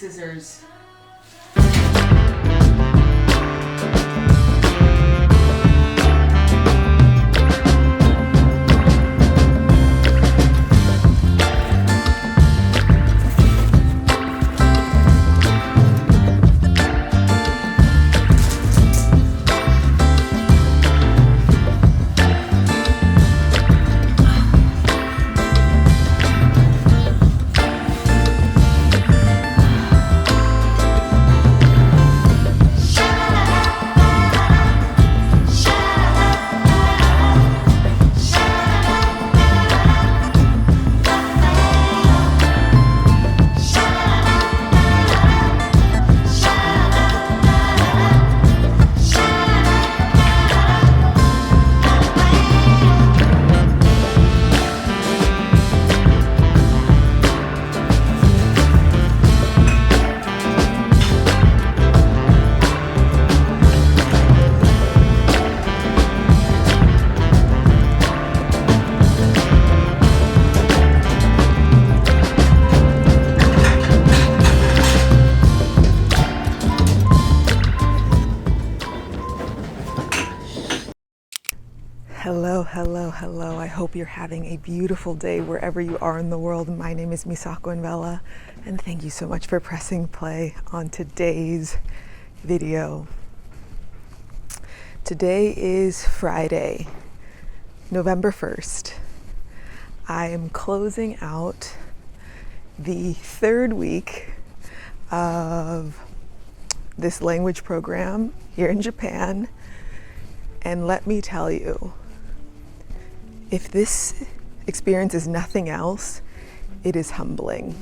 scissors. Hello. I hope you're having a beautiful day wherever you are in the world. My name is Misako Envela, and thank you so much for pressing play on today's video. Today is Friday, November 1st. I am closing out the third week of this language program here in Japan, and let me tell you, if this experience is nothing else, it is humbling.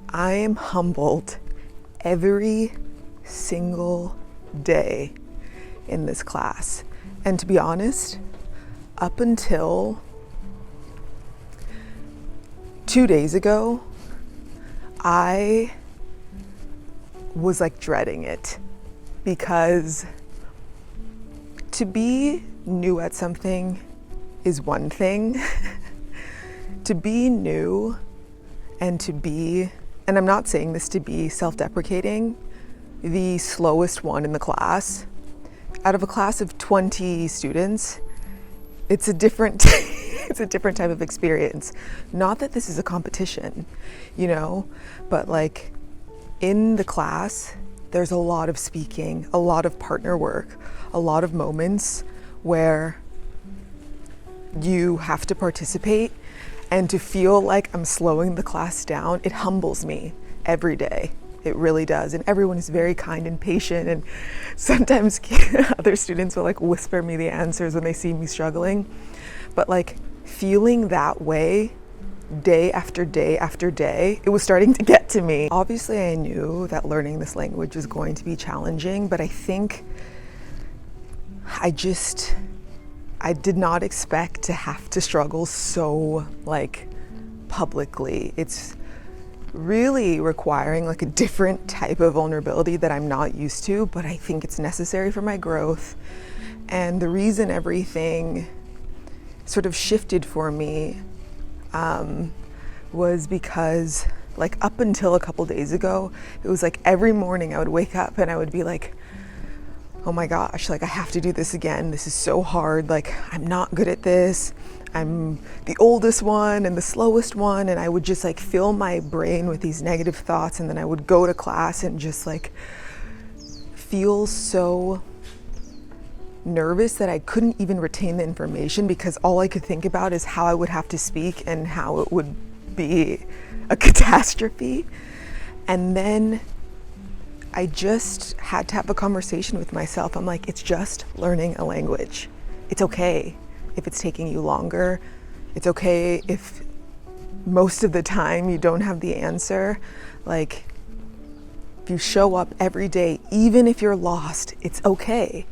I am humbled every single day in this class. And to be honest, up until 2 days ago, I was like dreading it, because to be new at something is one thing. To be new and I'm not saying this to be self-deprecating, the slowest one in the class, out of a class of 20 students, it's a different it's a different type of experience. Not that this is a competition, but like in the class, there's a lot of speaking, a lot of partner work, a lot of moments where you have to participate, and to feel like I'm slowing the class down, it humbles me every day. It really does. And everyone is very kind and patient, and sometimes other students will like whisper me the answers when they see me struggling. But like feeling that way day after day after day, it was starting to get to me. Obviously, I knew that learning this language was going to be challenging, but I think I did not expect to have to struggle so like publicly. It's really requiring like a different type of vulnerability that I'm not used to, but I think it's necessary for my growth. And the reason everything sort of shifted for me was because like up until a couple days ago, it was like every morning I would wake up and I would be like, oh my gosh, like I have to do this again. This is so hard. Like I'm not good at this. I'm the oldest one and the slowest one. And I would just like fill my brain with these negative thoughts. And then I would go to class and just like feel so nervous that I couldn't even retain the information, because all I could think about is how I would have to speak and how it would be a catastrophe. And then I just had to have a conversation with myself. I'm like, it's just learning a language. It's okay if it's taking you longer. It's okay if most of the time you don't have the answer. Like, if you show up every day, even if you're lost, it's okay.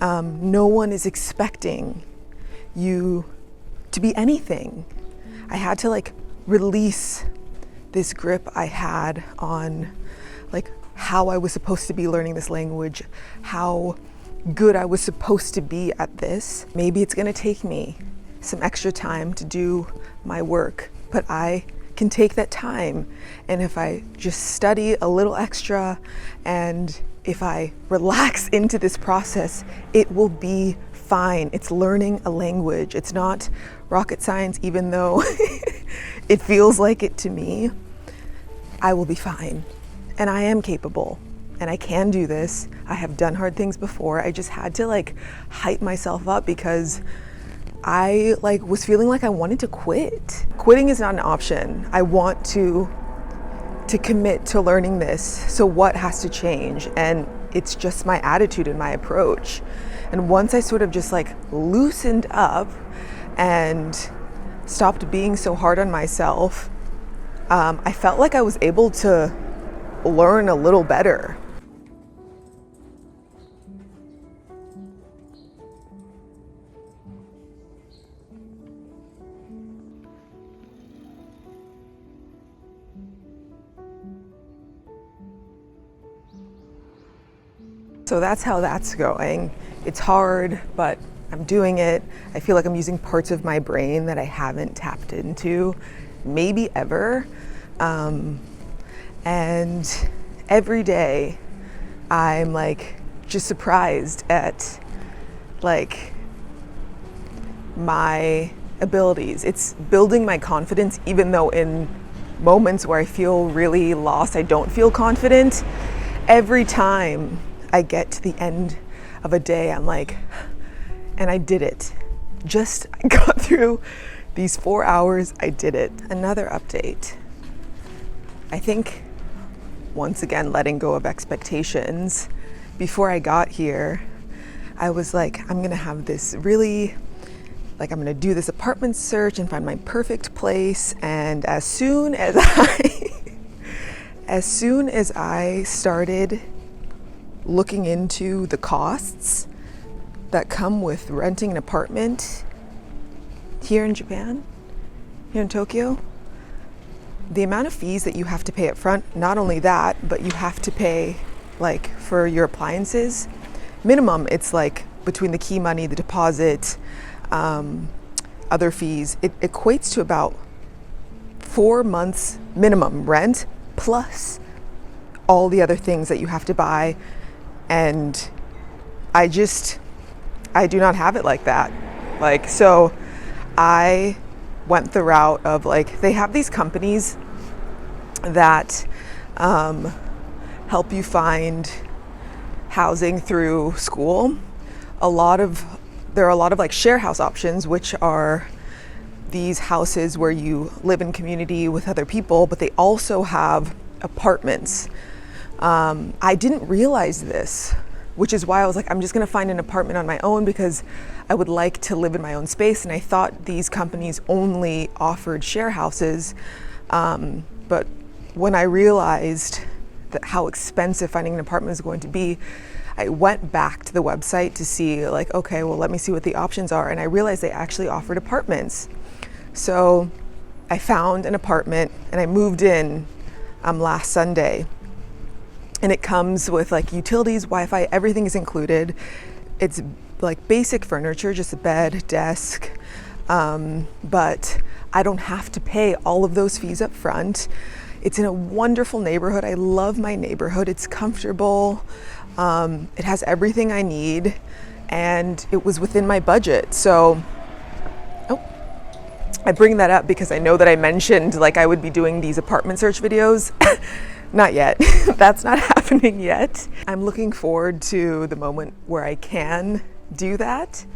No one is expecting you to be anything. I had to like release this grip I had on like how I was supposed to be learning this language, how good I was supposed to be at this. Maybe it's gonna take me some extra time to do my work, but I can take that time, and if I just study a little extra and if I relax into this process, it will be fine. It's learning a language. It's not rocket science, even though it feels like it to me. I will be fine, and I am capable, and I can do this. I have done hard things before. I just had to like hype myself up because I like was feeling like I wanted to quit. Quitting is not an option. I want to commit to learning this. So what has to change? And it's just my attitude and my approach. And once I sort of just like loosened up and stopped being so hard on myself, I felt like I was able to learn a little better. So that's how that's going. It's hard, but I'm doing it. I feel like I'm using parts of my brain that I haven't tapped into, maybe ever. And every day I'm like just surprised at like my abilities. It's building my confidence, even though in moments where I feel really lost, I don't feel confident. Every time I get to the end of a day, I'm like, and I did it. I got through these 4 hours, I did it. Another update. I think, once again, letting go of expectations. Before I got here, I was like, I'm gonna have this really, like I'm gonna do this apartment search and find my perfect place. And as soon as I started looking into the costs that come with renting an apartment here in Japan, here in Tokyo, the amount of fees that you have to pay up front, not only that, but you have to pay like for your appliances. Minimum, it's like between the key money, the deposit, other fees, it equates to about 4 months minimum rent plus all the other things that you have to buy. And I do not have it like that. Like, so I went the route of like, they have these companies that help you find housing through school. There are a lot of like share house options, which are these houses where you live in community with other people, but they also have apartments. I didn't realize this, which is why I was like, I'm just gonna find an apartment on my own because I would like to live in my own space. And I thought these companies only offered share houses. But when I realized that how expensive finding an apartment is going to be, I went back to the website to see like, okay, well, let me see what the options are. And I realized they actually offered apartments. So I found an apartment and I moved in last Sunday. And it comes with like utilities, Wi-Fi, everything is included. It's like basic furniture, just a bed, desk, but I don't have to pay all of those fees up front. It's in a wonderful neighborhood. I love my neighborhood. It's comfortable. It has everything I need, and it was within my budget. So, I bring that up because I know that I mentioned like I would be doing these apartment search videos. Not yet. That's not happening yet. I'm looking forward to the moment where I can do that.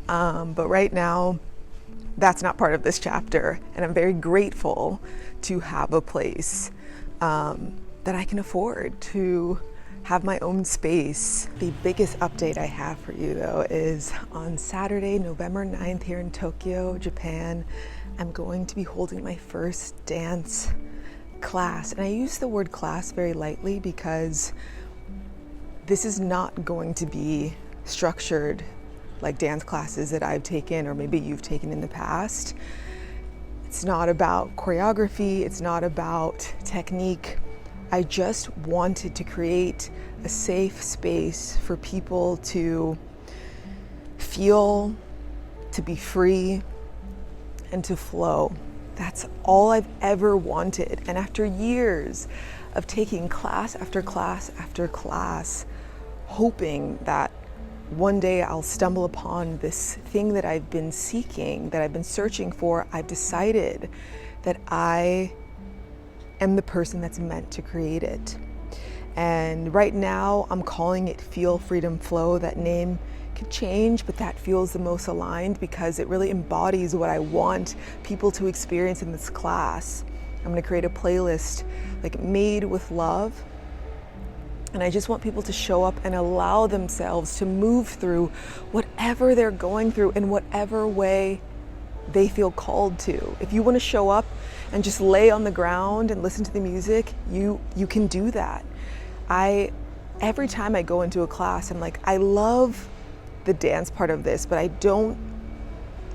But right now, that's not part of this chapter. And I'm very grateful to have a place that I can afford, to have my own space. The biggest update I have for you though is on Saturday, November 9th here in Tokyo, Japan, I'm going to be holding my first dance class. And I use the word class very lightly because this is not going to be structured like dance classes that I've taken or maybe you've taken in the past. It's not about choreography, it's not about technique. I just wanted to create a safe space for people to feel, to be free, and to flow That's all I've ever wanted. And after years of taking class after class after class, hoping that one day I'll stumble upon this thing that I've been seeking, that I've been searching for, I've decided that I am the person that's meant to create it. And right now I'm calling it Feel, Freedom, Flow. That name could change, but that feels the most aligned because it really embodies what I want people to experience in this class. I'm going to create a playlist like made with love. And I just want people to show up and allow themselves to move through whatever they're going through in whatever way they feel called to. If you want to show up and just lay on the ground and listen to the music, you can do that. Every time I go into a class, I'm like, I love the dance part of this, but I don't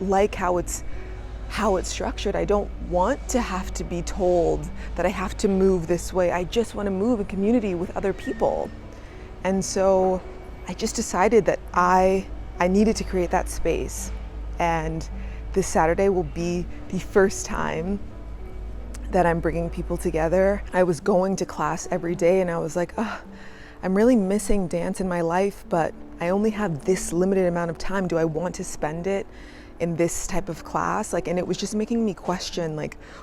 like how it's structured. I don't want to have to be told that I have to move this way. I just want to move in community with other people. And so I just decided that I needed to create that space. And this Saturday will be the first time that I'm bringing people together. I was going to class every day and I was like, I'm really missing dance in my life, but I only have this limited amount of time. Do I want to spend it in this type of class? And it was just making me question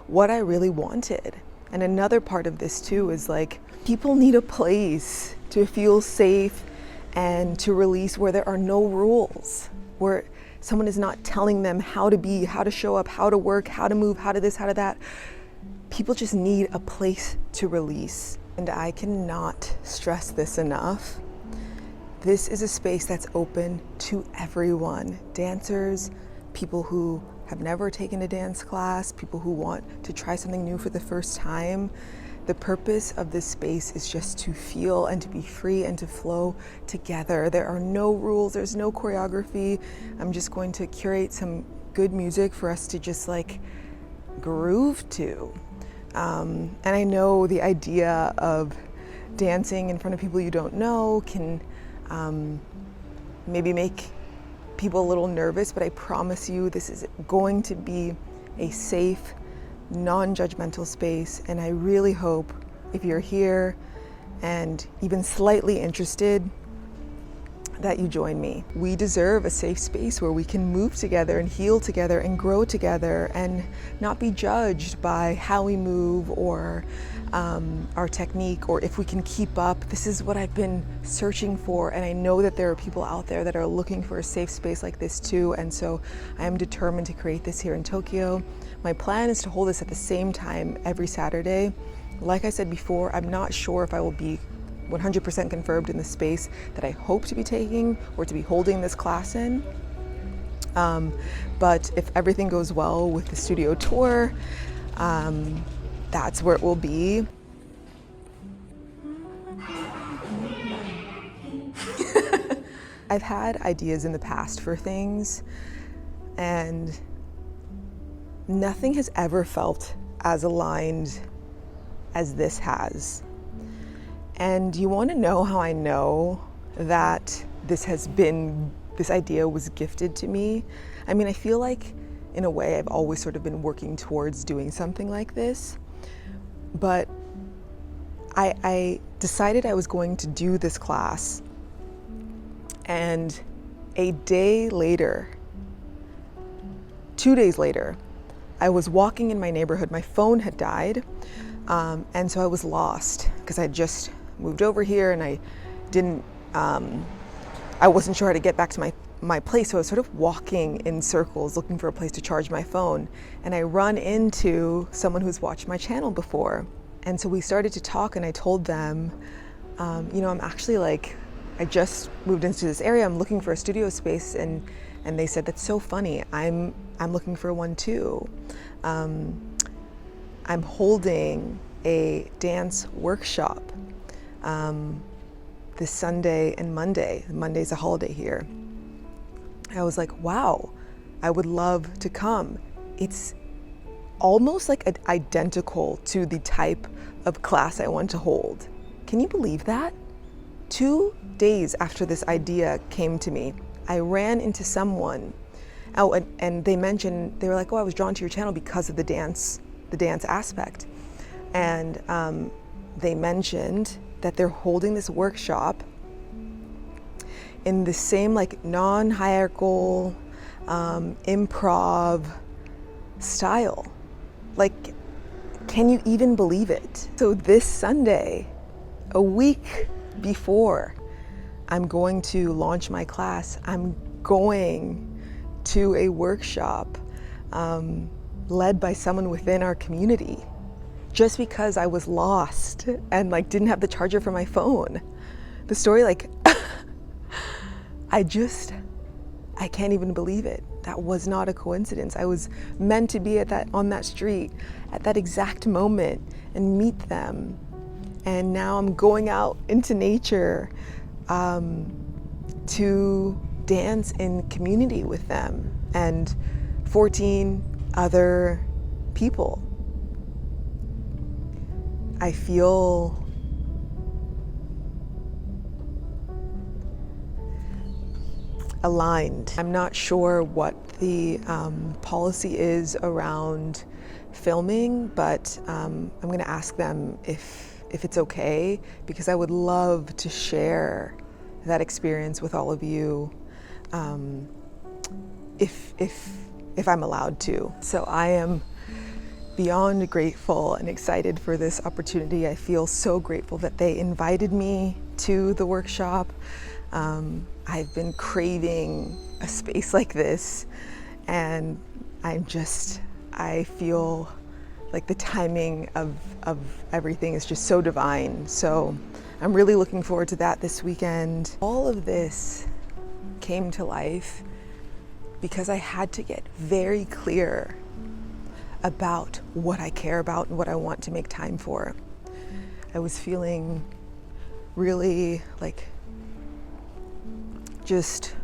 what I really wanted. And another part of this too is people need a place to feel safe and to release where there are no rules, where someone is not telling them how to be, how to show up, how to work, how to move, how to this, how to that. People just need a place to release. And I cannot stress this enough. This is a space that's open to everyone. Dancers, people who have never taken a dance class, people who want to try something new for the first time. The purpose of this space is just to feel and to be free and to flow together. There are no rules, there's no choreography. I'm just going to curate some good music for us to just groove to. And I know the idea of dancing in front of people you don't know can maybe make people a little nervous, but I promise you this is going to be a safe, non-judgmental space. And I really hope if you're here and even slightly interested, that you join me. We deserve a safe space where we can move together and heal together and grow together and not be judged by how we move or our technique or if we can keep up. This is what I've been searching for, and I know that there are people out there that are looking for a safe space like this too, and so I am determined to create this here in Tokyo. My plan is to hold this at the same time every Saturday. Like I said before, I'm not sure if I will be 100% confirmed in the space that I hope to be taking or to be holding this class in. But if everything goes well with the studio tour, that's where it will be. I've had ideas in the past for things, and nothing has ever felt as aligned as this has. And you want to know how I know that this idea was gifted to me? I mean, I feel like in a way I've always sort of been working towards doing something like this, but I decided I was going to do this class, and a day later, 2 days later, I was walking in my neighborhood. My phone had died, and so I was lost because I just moved over here and I wasn't sure how to get back to my place, so I was sort of walking in circles looking for a place to charge my phone, and I run into someone who's watched my channel before, and so we started to talk, and I told them, I'm actually I just moved into this area, I'm looking for a studio space, and they said, that's so funny, I'm looking for one too. I'm holding a dance workshop this Sunday and Monday. Monday's a holiday here. I was like, wow, I would love to come. It's almost identical to the type of class I want to hold. Can you believe that? 2 days after this idea came to me, I ran into someone Oh, and they mentioned, they were like, oh, I was drawn to your channel because of the dance aspect. And they mentioned that they're holding this workshop in the same like non-hierarchical improv style. Like, can you even believe it? So this Sunday, a week before I'm going to launch my class, I'm going to a workshop led by someone within our community, just because I was lost and like didn't have the charger for my phone. The story, like, I can't even believe it. That was not a coincidence. I was meant to be on that street at that exact moment and meet them. And now I'm going out into nature to dance in community with them and 14 other people. I feel aligned. I'm not sure what the policy is around filming, but I'm going to ask them if it's okay, because I would love to share that experience with all of you, if I'm allowed to. So I am beyond grateful and excited for this opportunity. I feel so grateful that they invited me to the workshop. I've been craving a space like this, and I feel like the timing of everything is just so divine. So I'm really looking forward to that this weekend. All of this came to life because I had to get very clear about what I care about and what I want to make time for. I was feeling really like just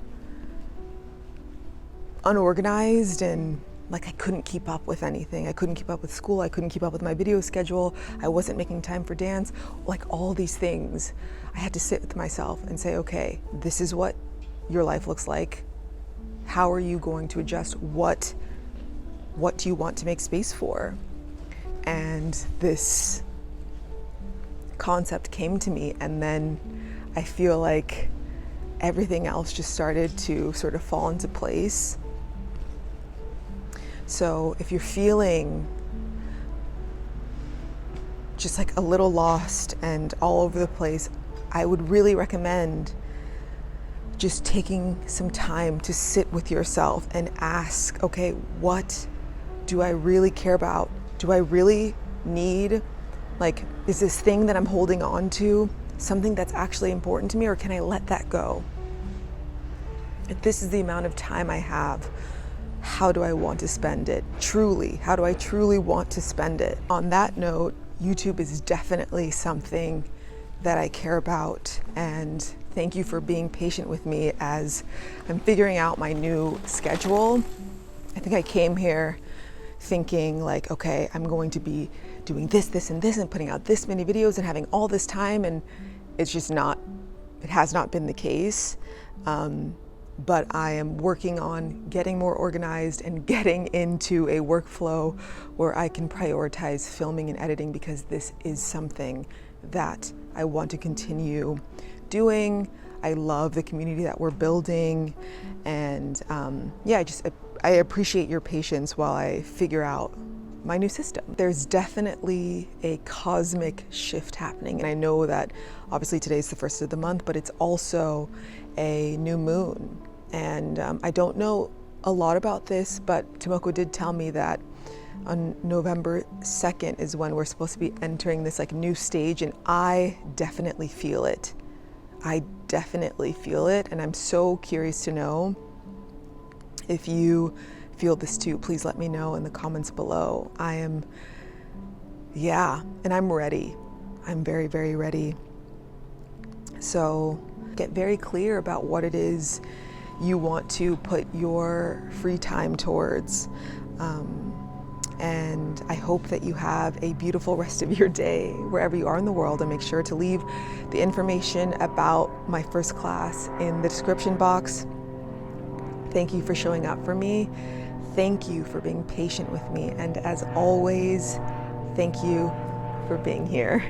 unorganized, and like I couldn't keep up with anything. I couldn't keep up with school. I couldn't keep up with my video schedule. I wasn't making time for dance. Like all these things, I had to sit with myself and say, okay, this is what your life looks like. How are you going to adjust? What do you want to make space for? And this concept came to me, and then I feel like everything else just started to sort of fall into place. So if you're feeling just like a little lost and all over the place, I would really recommend just taking some time to sit with yourself and ask, okay, what do I really care about? Do I really need, like, is this thing that I'm holding on to something that's actually important to me, or can I let that go? If this is the amount of time I have, how do I want to spend it? Truly, how do I truly want to spend it? On that note, YouTube is definitely something that I care about, and thank you for being patient with me as I'm figuring out my new schedule. I think I came here thinking like, okay, I'm going to be doing this, this, and this, and putting out this many videos and having all this time, and it's just not, it has not been the case. But I am working on getting more organized and getting into a workflow where I can prioritize filming and editing, because this is something that I want to continue doing. I love the community that we're building, and yeah, I appreciate your patience while I figure out my new system. There's definitely a cosmic shift happening, and I know that obviously today's the first of the month, but it's also a new moon. And I don't know a lot about this, but Tomoko did tell me that on November 2nd is when we're supposed to be entering this like new stage, and I definitely feel it. I definitely feel it, and I'm so curious to know if you feel this too. Please let me know in the comments below. And I'm ready. I'm very, very ready. So get very clear about what it is you want to put your free time towards. And I hope that you have a beautiful rest of your day wherever you are in the world, and make sure to leave the information about my first class in the description box. Thank you for showing up for me. Thank you for being patient with me. And as always, thank you for being here.